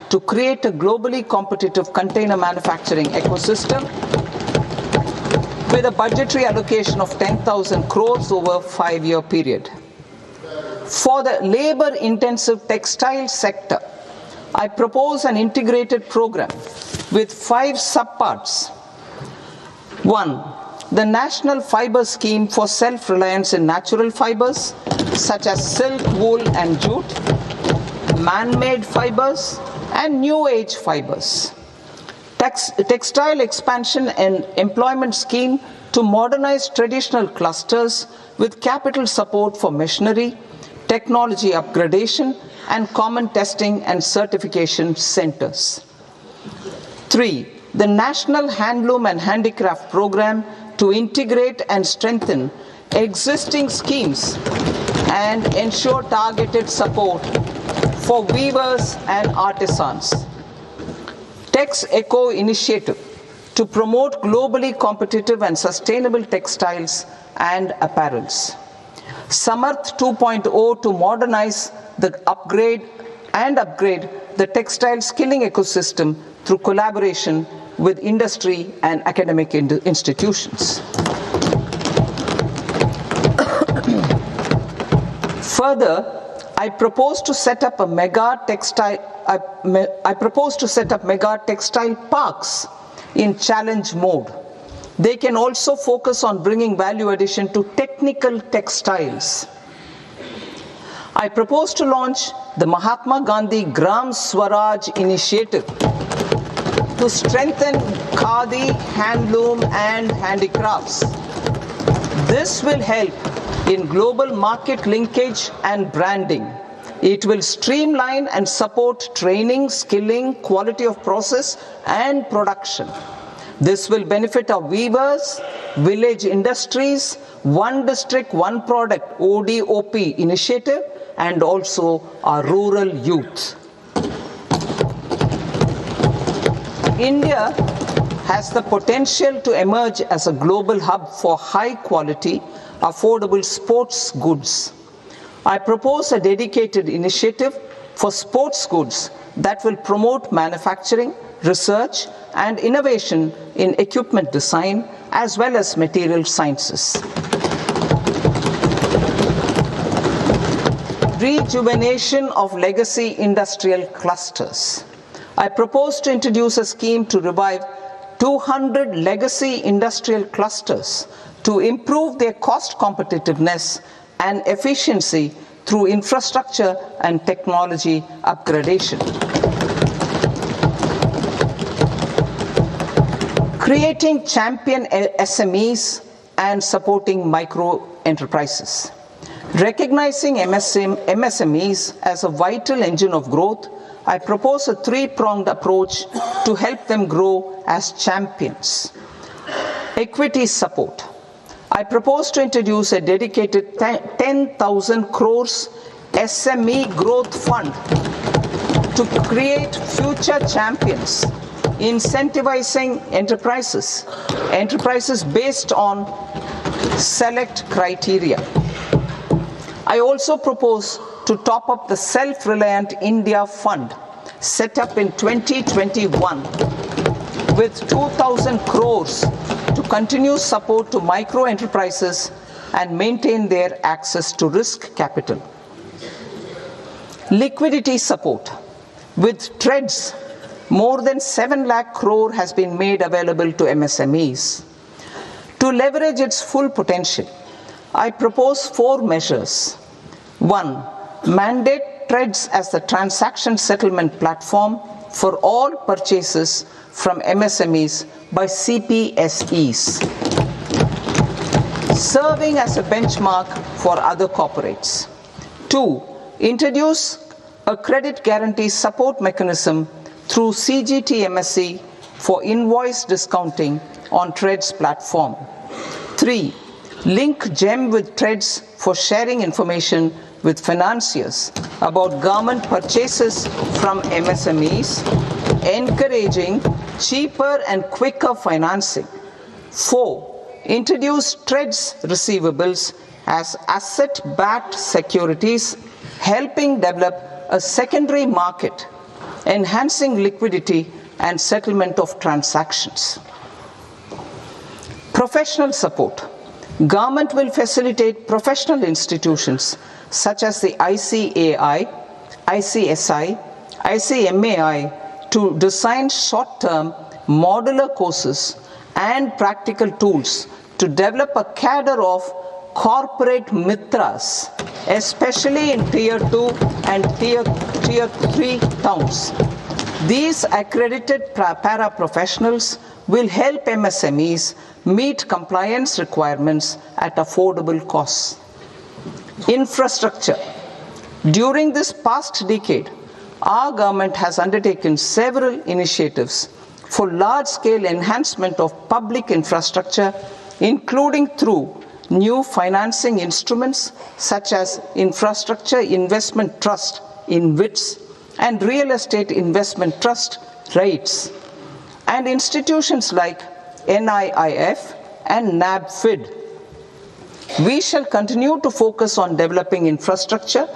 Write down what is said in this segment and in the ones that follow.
to create a globally competitive container manufacturing ecosystem with a budgetary allocation of 10,000 crores over a 5-year period. For the labor-intensive textile sector, I propose an integrated program with 5 subparts. 1. The National Fiber Scheme for self-reliance in natural fibers, such as silk, wool and jute, man-made fibers, and new-age fibers. Textile expansion and employment scheme to modernize traditional clusters with capital support for machinery, technology upgradation, and common testing and certification centers. 3. The National Handloom and Handicraft Program to integrate and strengthen existing schemes and ensure targeted support for weavers and artisans. Tex Eco Initiative to promote globally competitive and sustainable textiles and apparels. Samarth 2.0 to modernize the upgrade the textile skilling ecosystem through collaboration with industry and academic institutions. Further, I propose to set up mega textile parks in challenge mode. They can also focus on bringing value addition to technical textiles. I propose to launch the Mahatma Gandhi Gram Swaraj initiative to strengthen khadi, handloom and handicrafts. This will help in global market linkage and branding. It will streamline and support training, skilling, quality of process and production. This will benefit our weavers, village industries, One District, One Product ODOP initiative, and also our rural youth. India has the potential to emerge as a global hub for high quality, affordable sports goods. I propose a dedicated initiative for sports goods that will promote manufacturing, research and innovation in equipment design as well as material sciences. Rejuvenation of legacy industrial clusters. I propose to introduce a scheme to revive 200 legacy industrial clusters to improve their cost competitiveness and efficiency through infrastructure and technology upgradation. Creating champion SMEs and supporting micro enterprises. Recognizing MSMEs as a vital engine of growth, I propose a 3-pronged approach to help them grow as champions. Equity support. I propose to introduce a dedicated 10,000 crores SME growth fund to create future champions, incentivizing enterprises based on select criteria. I also propose to top up the Self-Reliant India Fund set up in 2021 with 2,000 crores to continue support to micro enterprises and maintain their access to risk capital. Liquidity support. With TREDS, more than 7 lakh crore has been made available to MSMEs. To leverage its full potential, I propose 4 measures. 1. Mandate TREDS as the transaction settlement platform for all purchases from MSMEs by CPSEs, serving as a benchmark for other corporates. 2. Introduce a credit guarantee support mechanism through CGTMSE for invoice discounting on TREDS platform. 3. Link GEM with TREDS for sharing information with financiers about government purchases from MSMEs, encouraging cheaper and quicker financing. 4. Introduce TREDS receivables as asset-backed securities, helping develop a secondary market, enhancing liquidity and settlement of transactions. Professional support. Government will facilitate professional institutions such as the ICAI, ICSI, ICMAI to design short-term modular courses and practical tools to develop a cadre of corporate mitras, especially in Tier 2 and Tier 3 towns. These accredited para-professionals will help MSMEs meet compliance requirements at affordable costs. Infrastructure. During this past decade, our government has undertaken several initiatives for large-scale enhancement of public infrastructure, including through new financing instruments such as Infrastructure Investment Trust (InvITs) and Real Estate Investment Trust (REITs), and institutions like NIIF and NABFID. We shall continue to focus on developing infrastructure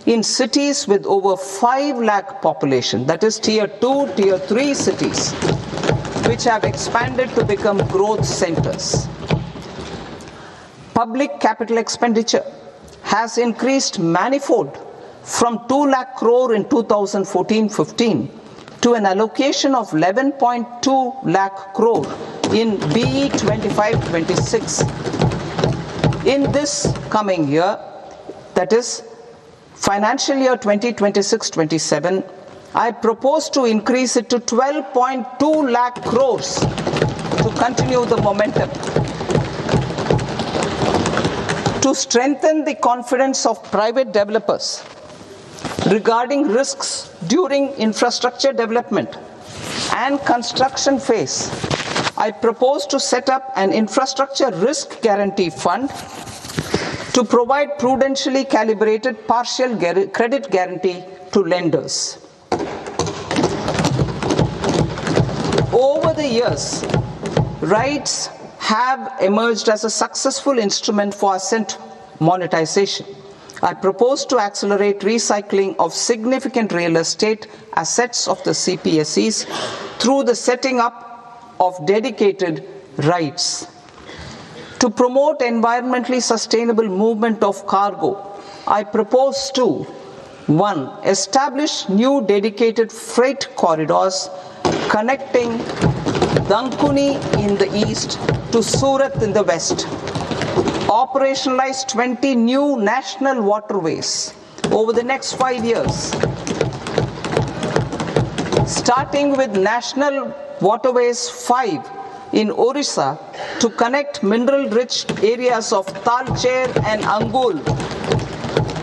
in cities with over 5 lakh population, that is Tier 2, Tier 3 cities, which have expanded to become growth centers. Public capital expenditure has increased manifold from 2 lakh crore in 2014-15 to an allocation of 11.2 lakh crore in BE 25-26. In this coming year, that is financial year 2026-27, I propose to increase it to 12.2 lakh crores to continue the momentum. To strengthen the confidence of private developers regarding risks during infrastructure development and construction phase, I propose to set up an infrastructure risk guarantee fund to provide prudentially calibrated partial credit guarantee to lenders. Over the years, REITs have emerged as a successful instrument for asset monetization. I propose to accelerate recycling of significant real estate assets of the CPSEs through the setting up of dedicated REITs. To promote environmentally sustainable movement of cargo, I propose to 1. Establish new dedicated freight corridors connecting Dankuni in the east to Surat in the west. Operationalize 20 new national waterways over the next 5 years, starting with National Waterways 5 in Orissa to connect mineral-rich areas of Talcher and Angul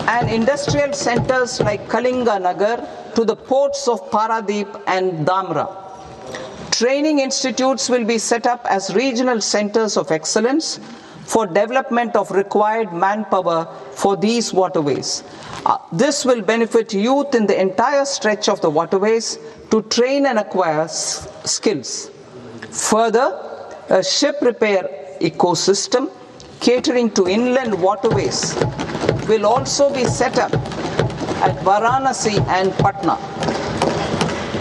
and industrial centers like Kalinga Nagar to the ports of Paradeep and Dhamra. Training institutes will be set up as regional centers of excellence for development of required manpower for these waterways. This will benefit youth in the entire stretch of the waterways to train and acquire skills. Further, a ship repair ecosystem catering to inland waterways will also be set up at Varanasi and Patna.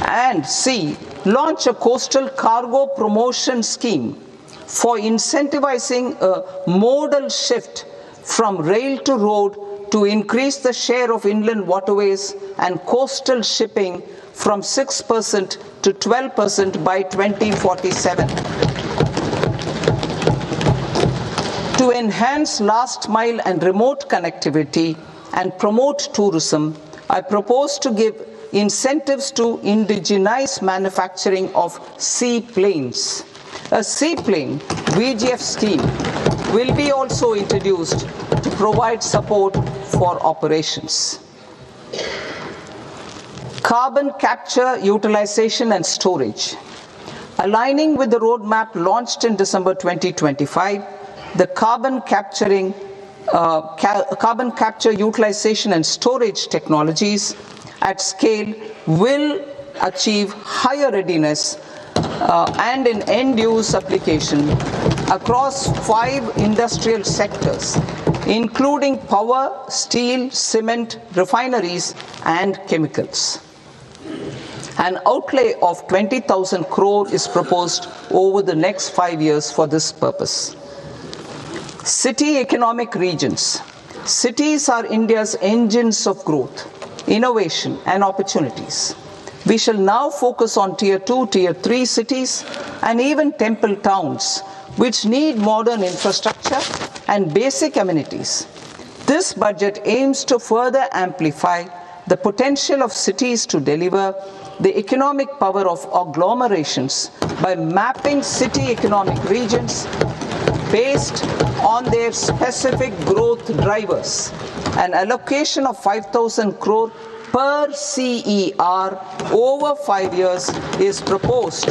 And C. Launch a coastal cargo promotion scheme for incentivizing a modal shift from rail to road to increase the share of inland waterways and coastal shipping from 6% to 12% by 2047. To enhance last mile and remote connectivity and promote tourism, I propose to give incentives to indigenize manufacturing of seaplanes. A seaplane VGF scheme will be also introduced to provide support for operations. Carbon capture, utilization and storage. Aligning with the roadmap launched in December 2025, the carbon capture, utilization and storage technologies at scale will achieve higher readiness and in end-use application across 5 industrial sectors, including power, steel, cement, refineries, and chemicals. An outlay of 20,000 crore is proposed over the next 5 years for this purpose. City economic regions. Cities are India's engines of growth, innovation and opportunities. We shall now focus on Tier 2, Tier 3 cities and even temple towns which need modern infrastructure and basic amenities. This budget aims to further amplify the potential of cities to deliver the economic power of agglomerations by mapping city economic regions based on their specific growth drivers. An allocation of 5,000 crore per CER over 5 years is proposed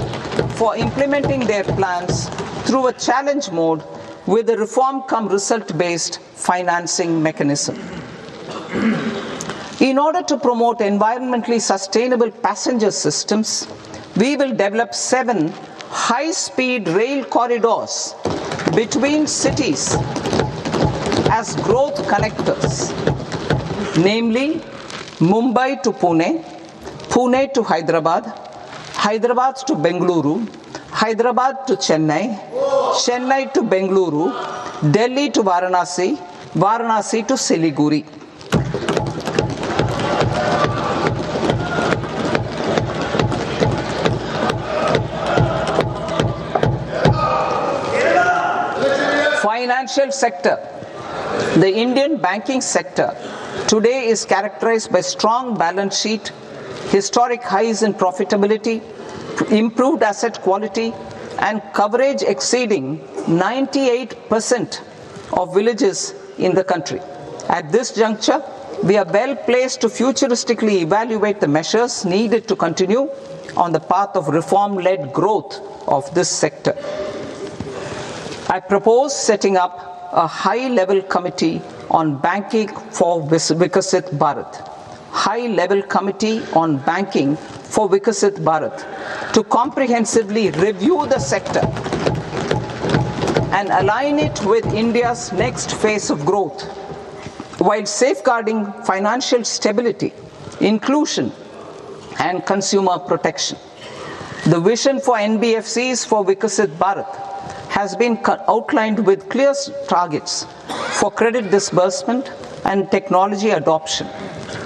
for implementing their plans through a challenge mode with a reform cum result based financing mechanism. In order to promote environmentally sustainable passenger systems, we will develop 7 high-speed rail corridors between cities as growth connectors, namely Mumbai to Pune, Pune to Hyderabad, Hyderabad to Bengaluru, Hyderabad to Chennai, Chennai to Bengaluru, Delhi to Varanasi, Varanasi to Siliguri. Financial sector. The Indian banking sector today is characterized by strong balance sheet, historic highs in profitability, improved asset quality, and coverage exceeding 98% of villages in the country. At this juncture, we are well placed to futuristically evaluate the measures needed to continue on the path of reform-led growth of this sector. I propose setting up a high-level committee on banking for Vikasit Bharat. High-level committee on banking for Vikasit Bharat to comprehensively review the sector and align it with India's next phase of growth while safeguarding financial stability, inclusion, and consumer protection. The vision for NBFCs for Vikasit Bharat has been outlined with clear targets for credit disbursement and technology adoption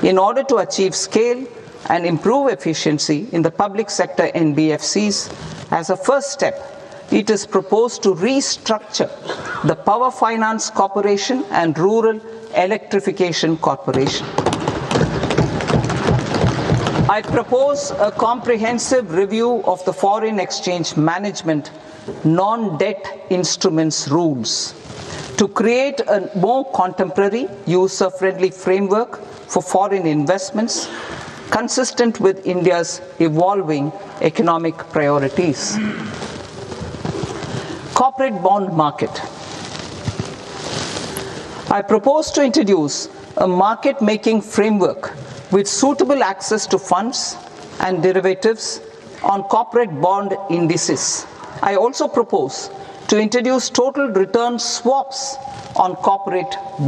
in order to achieve scale and improve efficiency in the public sector NBFCs. As a first step, it is proposed to restructure the Power Finance Corporation and Rural Electrification Corporation. I propose a comprehensive review of the foreign exchange management non-debt instruments rules to create a more contemporary, user-friendly framework for foreign investments consistent with India's evolving economic priorities. Corporate bond market. I propose to introduce a market-making framework with suitable access to funds and derivatives on corporate bond indices. I also propose to introduce total return swaps on corporate bonds.